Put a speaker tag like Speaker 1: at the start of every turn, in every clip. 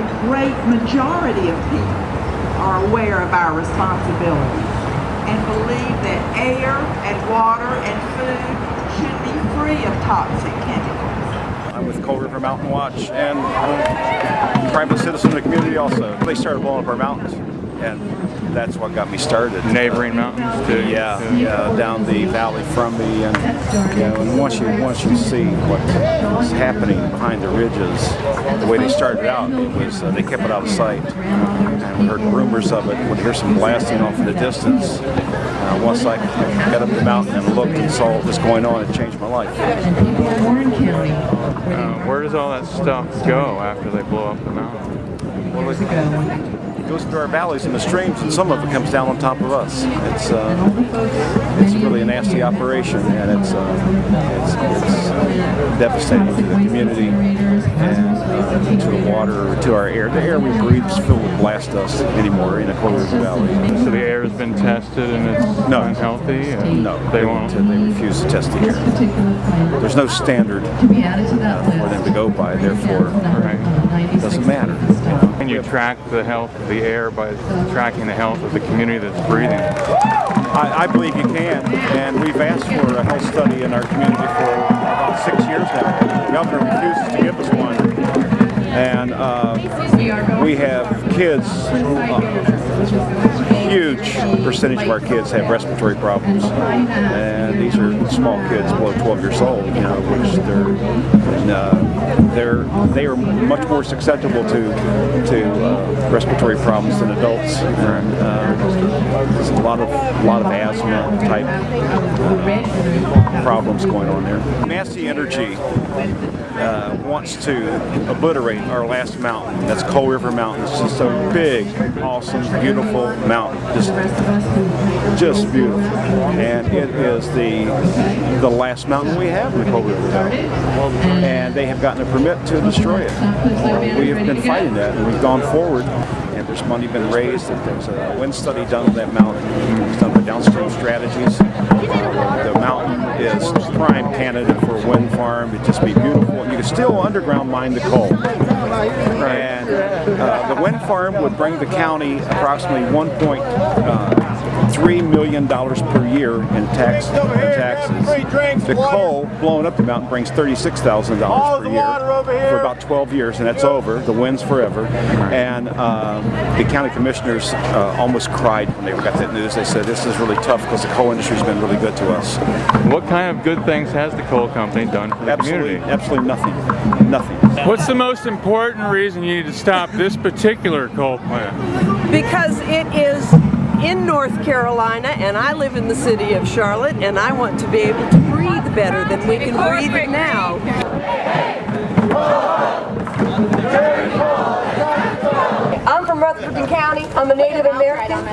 Speaker 1: the great majority of people are aware of our responsibilities and believe that air and water and food should be free of toxic chemicals.
Speaker 2: I'm with Coal River Mountain Watch and I'm a private citizen of the community also. They started blowing up our mountains, and that's what got me started.
Speaker 3: Neighboring mountains too.
Speaker 2: Yeah, down the valley from me, and and once you see what's happening behind the ridges, the way they started out, it was they kept it out of sight, and we heard rumors of it. Would hear some blasting off in the distance. Once I got up the mountain and looked and saw what was going on, it changed my life.
Speaker 3: Where does all that stuff go after they blow up the mountain?
Speaker 2: It goes through our valleys and the streams, and some of it comes down on top of us. It's really a nasty operation, and it's devastating to the community and to the water, to our air. The air we breathe is filled with blast dust anymore in the Coal River Valley.
Speaker 3: So the air has been tested and it's unhealthy?
Speaker 2: No, they won't. They refuse to test the air. There's no standard for them to go by, therefore it doesn't matter.
Speaker 3: Can you track the health of the air by tracking the health of the community that's breathing?
Speaker 2: I believe you can, and we've asked for a health study in our community for about 6 years now. The governor refuses to give us one, and we have kids, huge percentage of our kids have respiratory problems, and these are small kids below 12 years old, which they are much more susceptible to respiratory problems than adults. And there's a lot of asthma type problems going on there. Massey Energy wants to obliterate our last mountain. That's Coal River Mountain. It's just a big, awesome, beautiful mountain. Just beautiful. And it is the last mountain we have in the Coal River Valley. And they have gotten a permit to destroy it. We have been fighting that, and we've gone forward. And there's money been raised. There's a wind study done on that mountain. It's done by downstream strategies. The mountain is a prime candidate for a wind farm. It'd just be beautiful. You could still underground mine the coal. And the wind farm would bring the county approximately $1.3 million per year in taxes. The coal blowing up the mountain brings $36,000 per year for about 12 years, and that's over. The wind's forever. And the county commissioners almost cried when they got that news. They said, this is really tough because the coal industry's been really good to us.
Speaker 3: What kind of good things has the coal company done for the community?
Speaker 2: Absolutely nothing. Nothing.
Speaker 3: What's the most important reason you need to stop this particular coal plant?
Speaker 4: Because it is in North Carolina, and I live in the city of Charlotte, and I want to be able to breathe better than we can breathe it now.
Speaker 5: I'm from Rutherford County. I'm a Native American.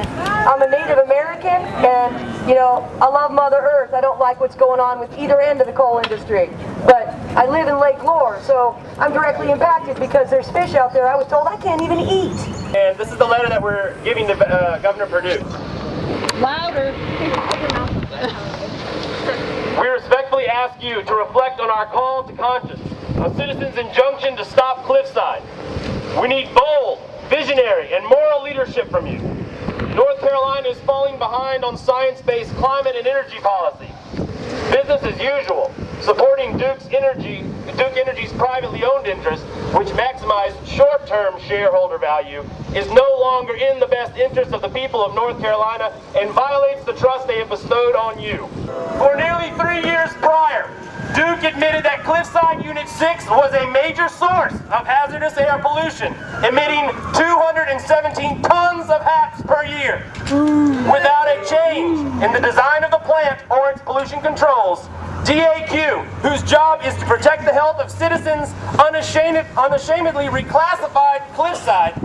Speaker 5: And I love Mother Earth. I don't like what's going on with either end of the coal industry. But I live in Lake Lore, so I'm directly impacted because there's fish out there I was told I can't even eat.
Speaker 6: And this is the letter that we're giving to Governor Perdue.
Speaker 7: Louder.
Speaker 6: We respectfully ask you to reflect on our call to conscience, a citizen's injunction to stop Cliffside. We need bold, visionary, and moral leadership from you. North Carolina is falling behind on science-based climate and energy policy. Business as usual, supporting Duke Energy's privately owned interests, which maximize short-term shareholder value, is no longer in the best interest of the people of North Carolina and violates the trust they have bestowed on you. For nearly 3 years prior, Duke admitted that Cliffside Unit 6 was a major source of hazardous air pollution, emitting 217 tons of HAPs per year. Without a change in the design of the plant or its pollution controls, DAQ, whose job is to protect the health of citizens, unashamedly reclassified Cliffside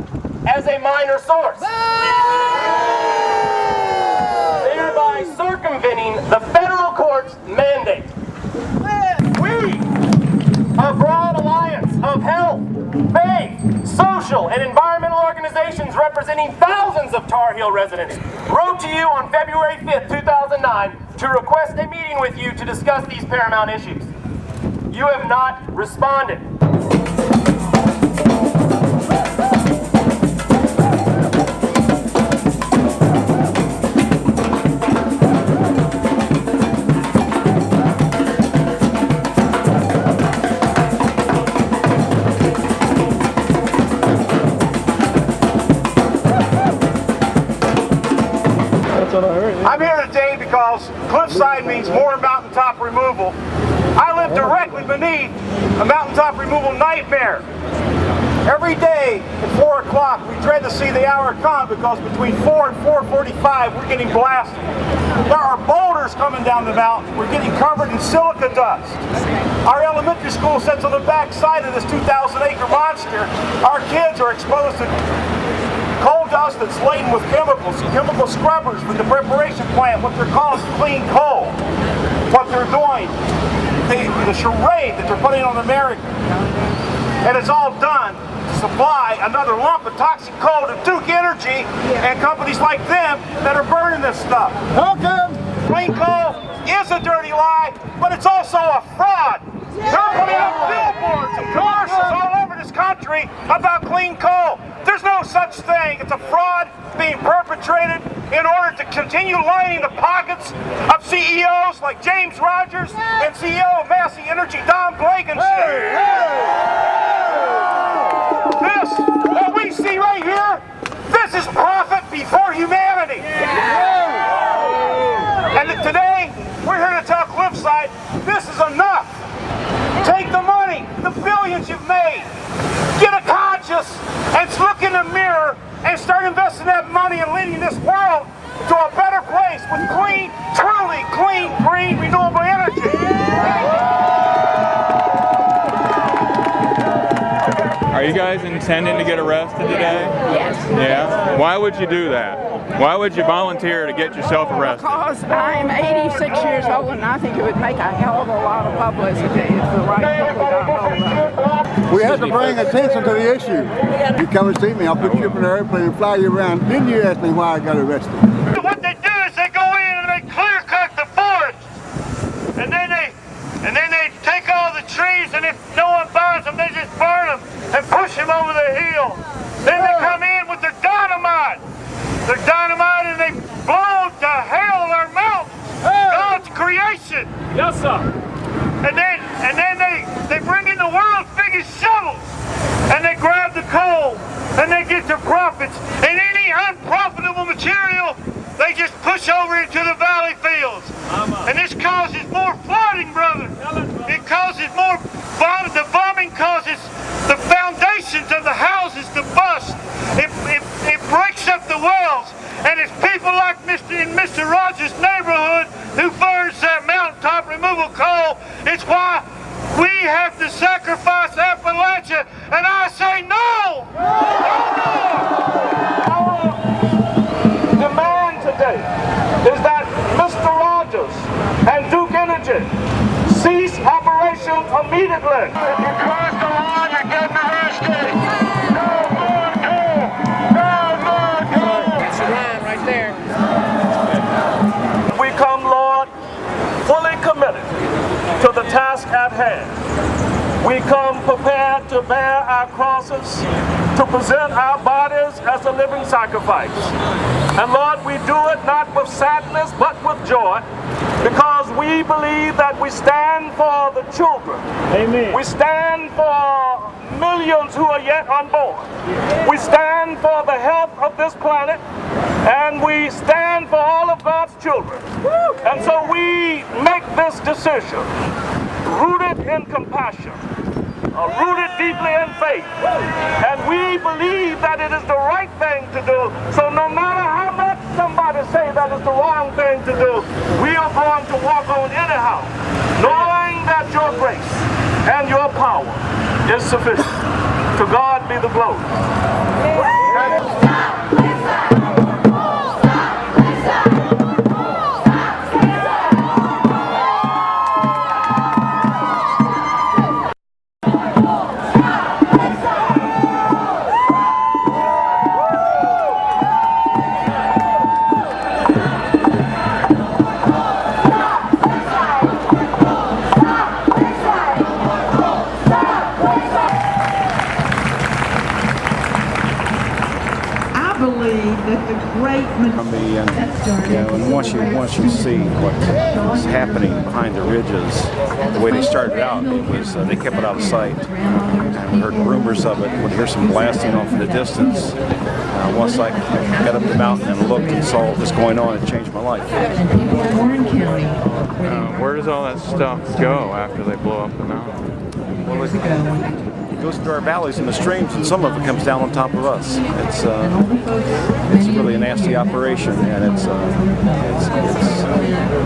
Speaker 6: as a minor source, thereby circumventing the federal court's mandate. We, a broad alliance of health, faith, social, and environmental organizations representing thousands of Tar Heel residents, wrote to you on February 5th, 2009 to request a meeting with you to discuss these paramount issues. You have not responded.
Speaker 8: removal, I live directly beneath a mountaintop removal nightmare. Every day at 4 o'clock, we dread to see the hour come because between 4 and 4:45, we're getting blasted. There are boulders coming down the mountain. We're getting covered in silica dust. Our elementary school sits on the back side of this 2,000-acre monster. Our kids are exposed to coal dust that's laden with chemicals, chemical scrubbers from the preparation plant, what they're calling clean coal. What they're doing, the charade that they're putting on America. And it's all done to supply another lump of toxic coal to Duke Energy and companies like them that are burning this stuff. How come? Clean coal is a dirty lie, but it's also a fraud. They're putting up billboards and commercials all over this country about clean coal. There's no such thing. It's a fraud being perpetrated in order to continue lining the pockets of CEOs like James Rogers and CEO of Massey Energy, Don Blankenship. This, what we see right here, this is profit before humanity. And today, we're here to tell Cliffside, this is enough. Take the money, the billions you've made, get a conscience, and look in the mirror and start investing that money and leading this world to a better place with clean, truly clean, green, renewable energy.
Speaker 3: Are you guys intending to get arrested today?
Speaker 9: Yes.
Speaker 3: Yeah? Why would you do that? Why would you volunteer to get yourself arrested?
Speaker 9: Because I'm 86 years old and I think it would make a hell of a lot of publicity if the right people got hold of it.
Speaker 10: We have to bring attention to the issue. You come and see me, I'll put you up in an airplane and fly you around. Then you ask me why I got arrested.
Speaker 8: What they do is they go in and they clear cut the forest. And then they take all the trees, and if no one buys them, they just burn them and push them over the hill. Then they come in with their dynamite. Their dynamite, and they blow to hell their mountains. God's creation. Yes, sir. And then they bring in the world's biggest shovels, and they grab the coal, and they get their profits. And any unprofitable material, they just push over into the valley fields. And this causes more flooding, brother. It causes more bombing. The bombing causes the foundations of the houses to bust. It breaks up the wells. And it's people like in Mr. Rogers' neighborhood who burns that mountaintop removal coal. It's why we have to sacrifice Appalachia. And I say no! Our demand today is that Mr. Rogers and Duke Energy cease operations immediately. If you cross the line, you're getting arrested. No more coal! No more coal!
Speaker 9: That's the line right there.
Speaker 8: We come, Lord, fully committed to the task at hand. We come prepared to bear our crosses, to present our bodies as a living sacrifice. And Lord, we do it not with sadness, but with joy, because we believe that we stand for the children. Amen. We stand for millions who are yet unborn. We stand for the health of this planet, and we stand for all of God's children. And so we make this decision, rooted in compassion, rooted deeply in faith, and we believe that it is the right thing to do. So no matter how much somebody say that is the wrong thing to do, we are going to walk on anyhow, knowing that your grace and your power is sufficient. To God be the glory.
Speaker 2: And once you see what is happening behind the ridges, the way they started out, it was they kept it out of sight. And we heard rumors of it. Would hear some blasting off in the distance. Once I got up the mountain and looked and saw what was going on, it changed my life.
Speaker 3: Where does all that stuff go after they blow up the mountain?
Speaker 2: Well, it goes into our valleys and the streams, and some of it comes down on top of us. It's really a nasty operation, and it's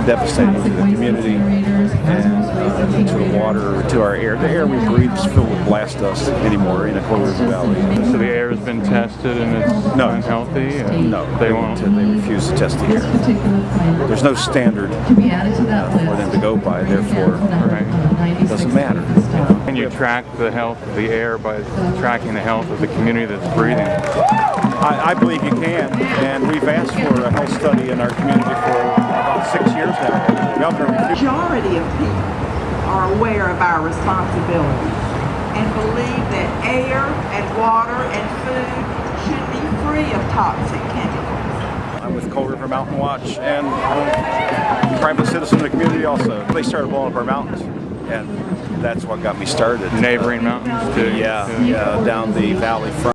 Speaker 2: devastating to the community and to the water, to our air. The air we breathe is filled with blast dust anymore in a Coal River Valley.
Speaker 3: So the air has been tested and it's unhealthy?
Speaker 2: No, they won't. They refuse to test the air. There's no standard for them to go by, therefore it doesn't matter.
Speaker 3: Can you track the health of the air by tracking the health of the community that's breathing?
Speaker 2: I believe you can, and we've asked for a health study in our community for about 6 years now. The governor refused.
Speaker 1: The majority of people are aware of our responsibilities and believe that air and water and food should be free of toxic chemicals.
Speaker 2: I'm with Coal River Mountain Watch, and I'm a private citizen of the community also. They started blowing up our mountains, and that's what got me started.
Speaker 3: Neighboring mountains?
Speaker 2: Yeah, down the valley front.